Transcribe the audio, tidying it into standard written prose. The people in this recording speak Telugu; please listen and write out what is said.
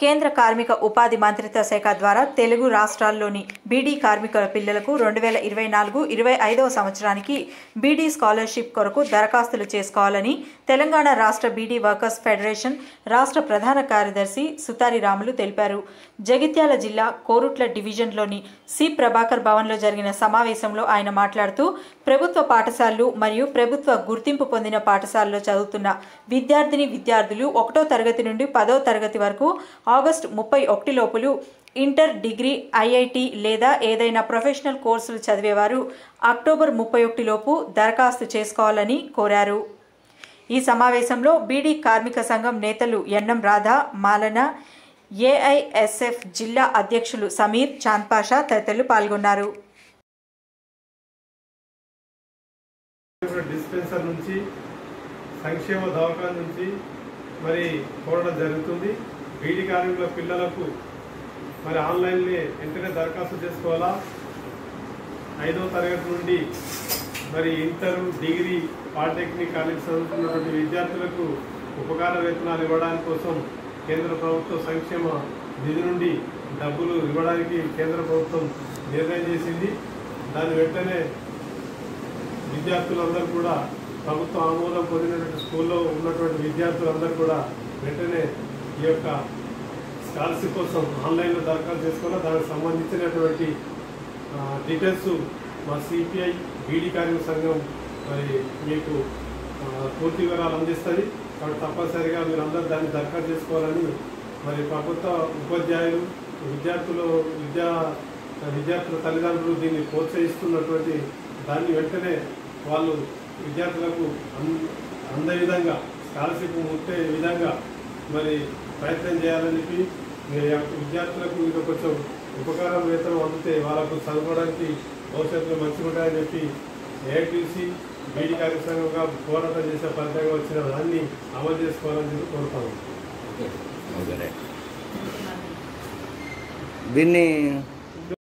కేంద్ర కార్మిక ఉపాధి మంత్రిత్వ శాఖ ద్వారా తెలుగు రాష్ట్రాల్లోని బీడీ కార్మికుల పిల్లలకు 2024-25వ సంవత్సరానికి బీడీ స్కాలర్షిప్ కొరకు దరఖాస్తులు చేసుకోవాలని తెలంగాణ రాష్ట్ర బీడీ వర్కర్స్ ఫెడరేషన్ రాష్ట్ర ప్రధాన కార్యదర్శి సుతారి రాములు తెలిపారు. జగిత్యాల జిల్లా కోరుట్ల డివిజన్లోని సి ప్రభాకర్ భవన్లో జరిగిన సమావేశంలో ఆయన మాట్లాడుతూ ప్రభుత్వ పాఠశాలలు మరియు ప్రభుత్వ గుర్తింపు పొందిన పాఠశాలలో చదువుతున్న విద్యార్థులు 1వ తరగతి నుండి 10వ తరగతి వరకు ఆగస్టు 31 లోపులు ఇంటర్, డిగ్రీ, ఐఐటి లేదా ఏదైనా ప్రొఫెషనల్ కోర్సులు చదివేవారు అక్టోబర్ 31 లోపు దరఖాస్తు చేసుకోవాలని కోరారు. ఈ సమావేశంలో బీడీ కార్మిక సంఘం నేతలు ఎన్ఎం రాధా, మాలన, ఏఐఎస్ఎఫ్ జిల్లా అధ్యక్షులు సమీర్, చాంద్పాషా తదితరులు పాల్గొన్నారు. డిస్పెన్సర్ నుంచి సంక్షేమ దవాఖాన నుంచి మరి కోరడం జరుగుతుంది. బీడీ కార్మికుల పిల్లలకు మరి ఆన్లైన్లో వెంటనే దరఖాస్తు చేసుకోవాలా. 5వ తరగతి నుండి మరి ఇంటర్, డిగ్రీ, పాలిటెక్నిక్ కాలేజ్ చదువుతున్నటువంటి విద్యార్థులకు ఉపకార వేతనాలు ఇవ్వడానికి కోసం కేంద్ర ప్రభుత్వ సంక్షేమ నిధి నుండి డబ్బులు ఇవ్వడానికి కేంద్ర ప్రభుత్వం నిర్ణయం చేసింది. దాని వెంటనే విద్యార్థులందరూ కూడా ప్రభుత్వ ఆమోదం పొందినటువంటి స్కూల్లో ఉన్నటువంటి విద్యార్థులందరూ కూడా వెంటనే ఈ యొక్క స్కాలర్షిప్ కోసం ఆన్లైన్లో దరఖాస్తు చేసుకోవాలి. దానికి సంబంధించినటువంటి డీటెయిల్స్ మా సిపిఐ బీడీ కార్మిక సంఘం మరి మీకు పూర్తి వివరాలు అందిస్తుంది. కాబట్టి తప్పనిసరిగా మీరు అందరూ దాన్ని దరఖాస్తు చేసుకోవాలని మరి ప్రభుత్వ ఉపాధ్యాయులు, విద్యార్థుల తల్లిదండ్రులు దీన్ని ప్రోత్సహిస్తున్నటువంటి దాన్ని వెంటనే వాళ్ళు విద్యార్థులకు అందే విధంగా స్కాలర్షిప్ ముట్టే విధంగా మరి ప్రయత్నం చేయాలని చెప్పి విద్యార్థులకు ఇంకా కొంచెం ఉపకారం వేతనం అందితే వాళ్ళకు చదువుకోవడానికి భవిష్యత్తులో మంచిగా ఉంటాయని చెప్పి ఏఐటీసీ బీడీ కార్మిక సంఘంగా పోరాటం చేసే ఫలితంగా వచ్చిన దాన్ని అమలు చేసుకోవాలని చెప్పి కోరుతాము. దీన్ని